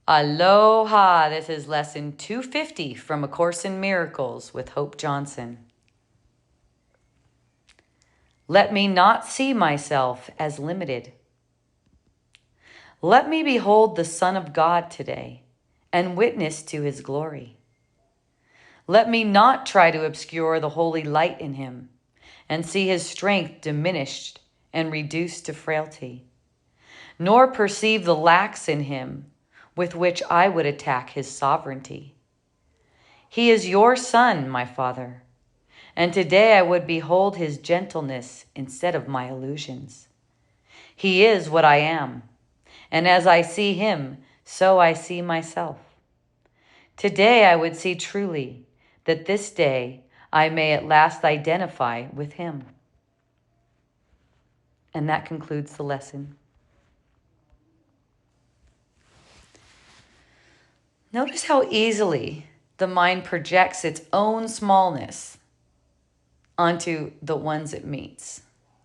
Aloha! This is lesson 250 from A Course in Miracles with Hope Johnson. Let me not see myself as limited. Let me behold the Son of God today and witness to his glory. Let me not try to obscure the holy light in him and see his strength diminished and reduced to frailty, nor perceive the lacks in him with which I would attack his sovereignty. He is your Son, my Father, and today I would behold his gentleness instead of my illusions. He is what I am, and as I see him, so I see myself. Today I would see truly that this day I may at last identify with him. And that concludes the lesson. Notice how easily the mind projects its own smallness onto the ones it meets,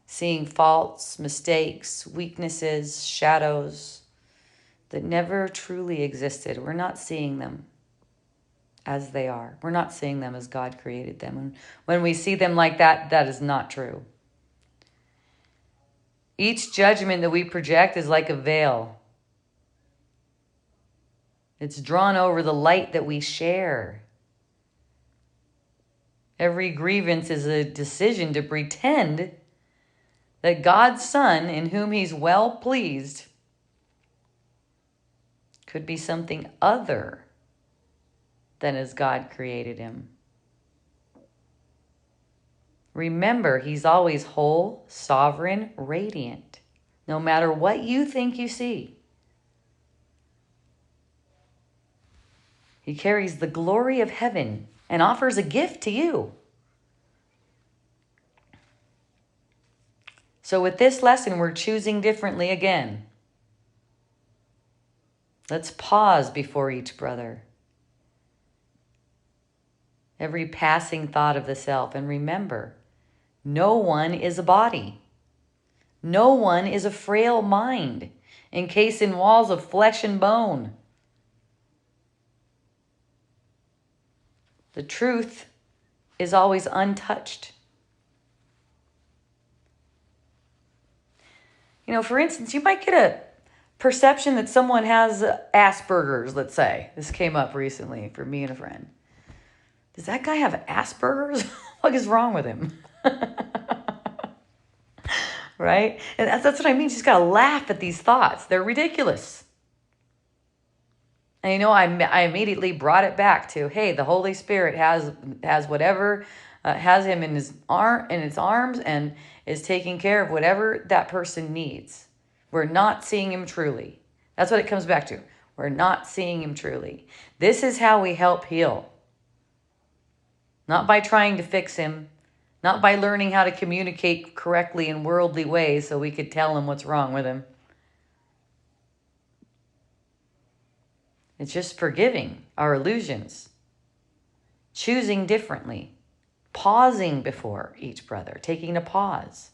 seeing faults, mistakes, weaknesses, shadows that never truly existed. We're not seeing them as they are. We're not seeing them as God created them. And when we see them like that, that is not true. Each judgment that we project is like a veil. It's drawn over the light that we share. Every grievance is a decision to pretend that God's Son, in whom he's well pleased, could be something other than as God created him. Remember, he's always whole, sovereign, radiant, no matter what you think you see. He carries the glory of heaven and offers a gift to you. So with this lesson, we're choosing differently again. Let's pause before each brother. Every passing thought of the self. And remember, no one is a body. No one is a frail mind encased in walls of flesh and bone. The truth is always untouched. You know, for instance, you might get a perception that someone has Asperger's, let's say. This came up recently for me and a friend. Does that guy have Asperger's? What is wrong with him? Right? And that's what I mean. She's got to laugh at these thoughts. They're ridiculous. And you know, I immediately brought it back to, hey, the Holy Spirit has whatever, has him in his arms and is taking care of whatever that person needs. We're not seeing him truly. That's what it comes back to. We're not seeing him truly. This is how we help heal. Not by trying to fix him, not by learning how to communicate correctly in worldly ways so we could tell him what's wrong with him. It's just forgiving our illusions, choosing differently, pausing before each brother, taking a pause.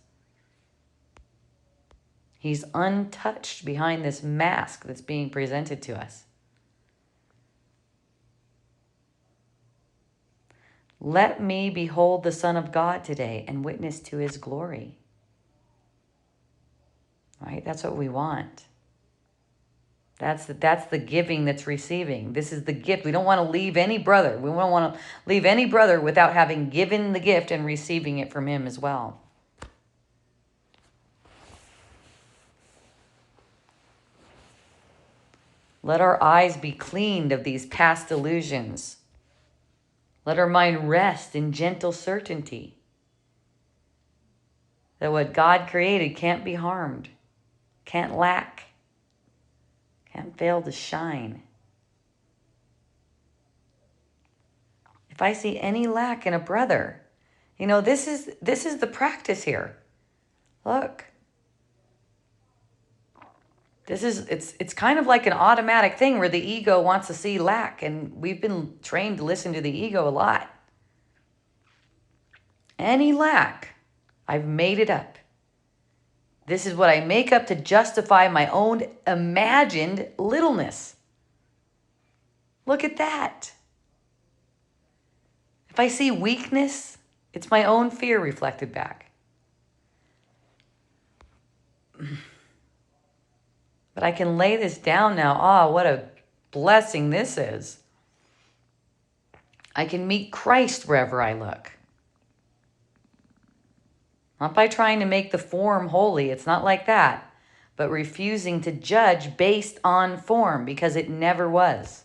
He's untouched behind this mask that's being presented to us. Let me behold the Son of God today and witness to his glory. Right? That's what we want. That's the giving that's receiving. This is the gift. We don't want to leave any brother. We don't want to leave any brother without having given the gift and receiving it from him as well. Let our eyes be cleaned of these past illusions. Let our mind rest in gentle certainty that what God created can't be harmed, can't lack, can't fail to shine. If I see any lack in a brother, you know, this is the practice here. Look. It's kind of like an automatic thing where the ego wants to see lack, and we've been trained to listen to the ego a lot. Any lack, I've made it up. This is what I make up to justify my own imagined littleness. Look at that. If I see weakness, it's my own fear reflected back. But I can lay this down now. Ah, what a blessing this is. I can meet Christ wherever I look. Not by trying to make the form holy. It's not like that. But refusing to judge based on form, because it never was.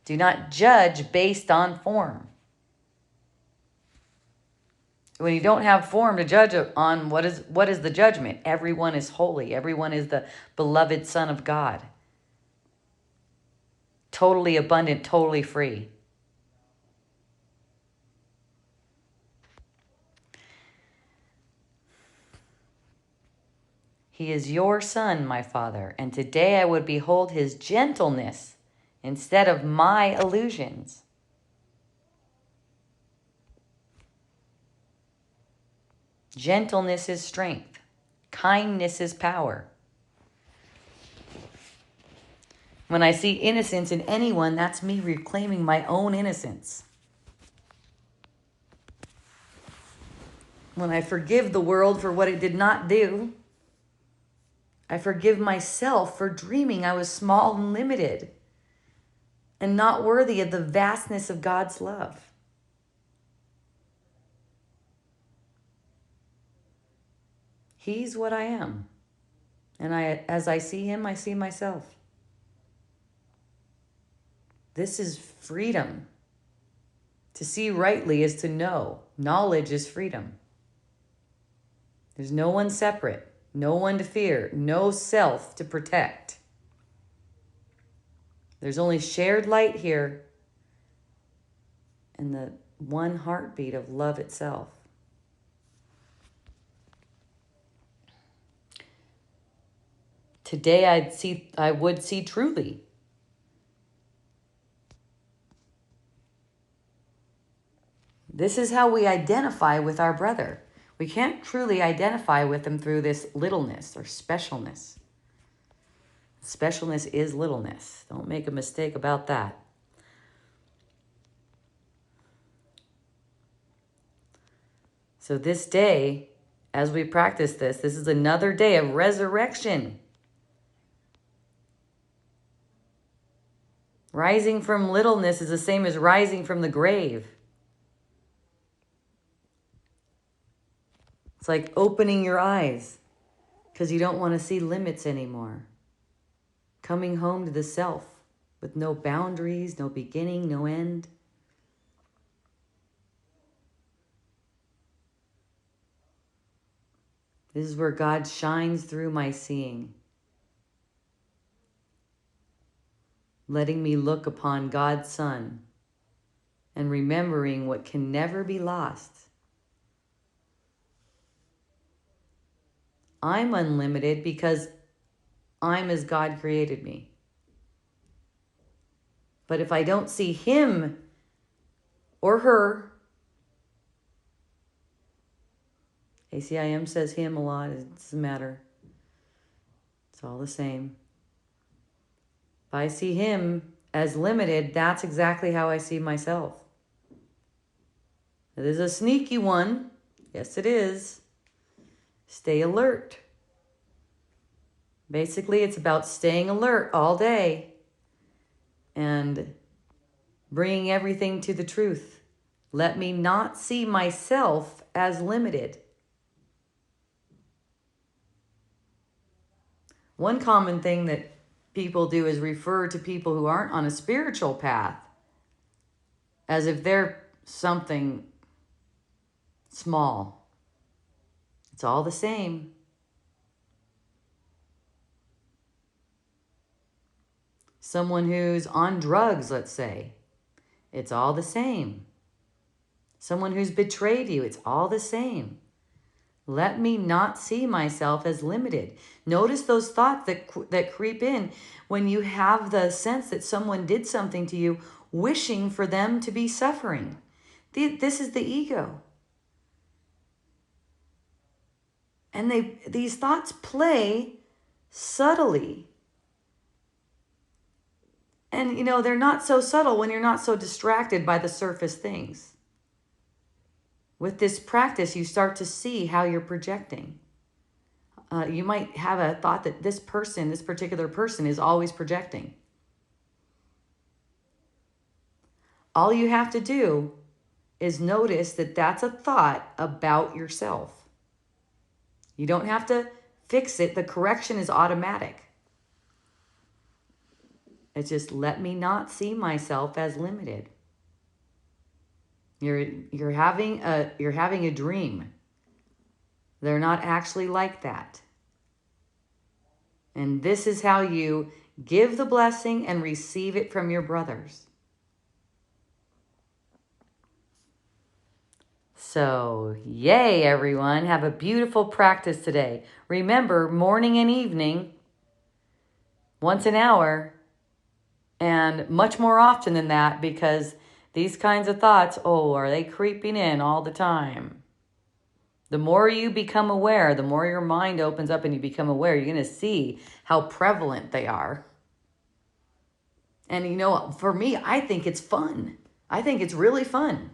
Do not judge based on form. When you don't have form to judge on, what is the judgment? Everyone is holy. Everyone is the beloved Son of God. Totally abundant, totally free. He is your Son, my Father, and today I would behold his gentleness instead of my illusions. Gentleness is strength. Kindness is power. When I see innocence in anyone, that's me reclaiming my own innocence. When I forgive the world for what it did not do, I forgive myself for dreaming I was small and limited and not worthy of the vastness of God's love. He's what I am. And as I see him, I see myself. This is freedom. To see rightly is to know. Knowledge is freedom. There's no one separate, no one to fear, no self to protect. There's only shared light here and the one heartbeat of love itself. Today I would see truly. This is how we identify with our brother. We can't truly identify with him through this littleness or specialness. Specialness is littleness. Don't make a mistake about that. So this day, as we practice this is another day of resurrection. Rising from littleness is the same as rising from the grave. It's like opening your eyes because you don't want to see limits anymore. Coming home to the self with no boundaries, no beginning, no end. This is where God shines through my seeing, letting me look upon God's Son and remembering what can never be lost. I'm unlimited because I'm as God created me. But if I don't see him or her, ACIM says him a lot, it doesn't matter. It's all the same. If I see him as limited, that's exactly how I see myself. It is a sneaky one. Yes, it is. Stay alert. Basically, it's about staying alert all day and bringing everything to the truth. Let me not see myself as limited. One common thing that people do is refer to people who aren't on a spiritual path as if they're something small. It's all the same. Someone who's on drugs, let's say, it's all the same. Someone who's betrayed you, it's all the same. Let me not see myself as limited. Notice those thoughts that creep in when you have the sense that someone did something to you, wishing for them to be suffering. This is the ego. And these thoughts play subtly. And, they're not so subtle when you're not so distracted by the surface things. With this practice, you start to see how you're projecting. You might have a thought that this particular person is always projecting. All you have to do is notice that that's a thought about yourself. You don't have to fix it. The correction is automatic. It's just, let me not see myself as limited. You're having a dream. They're not actually like that. And this is how you give the blessing and receive it from your brothers. So, yay, everyone. Have a beautiful practice today. Remember, morning and evening, once an hour, and much more often than that, because these kinds of thoughts, are they creeping in all the time? The more you become aware, the more your mind opens up and you become aware, you're going to see how prevalent they are. And for me, I think it's fun. I think it's really fun.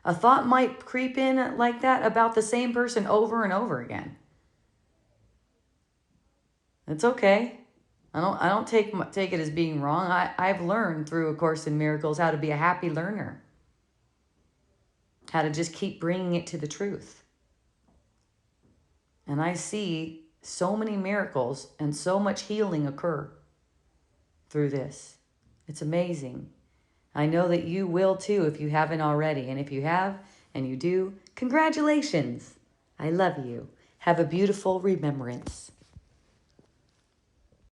A thought might creep in like that about the same person over and over again. It's okay. I don't take it as being wrong. I've learned through A Course in Miracles how to be a happy learner. How to just keep bringing it to the truth. And I see so many miracles and so much healing occur through this. It's amazing. I know that you will too if you haven't already. And if you have and you do, congratulations. I love you. Have a beautiful remembrance.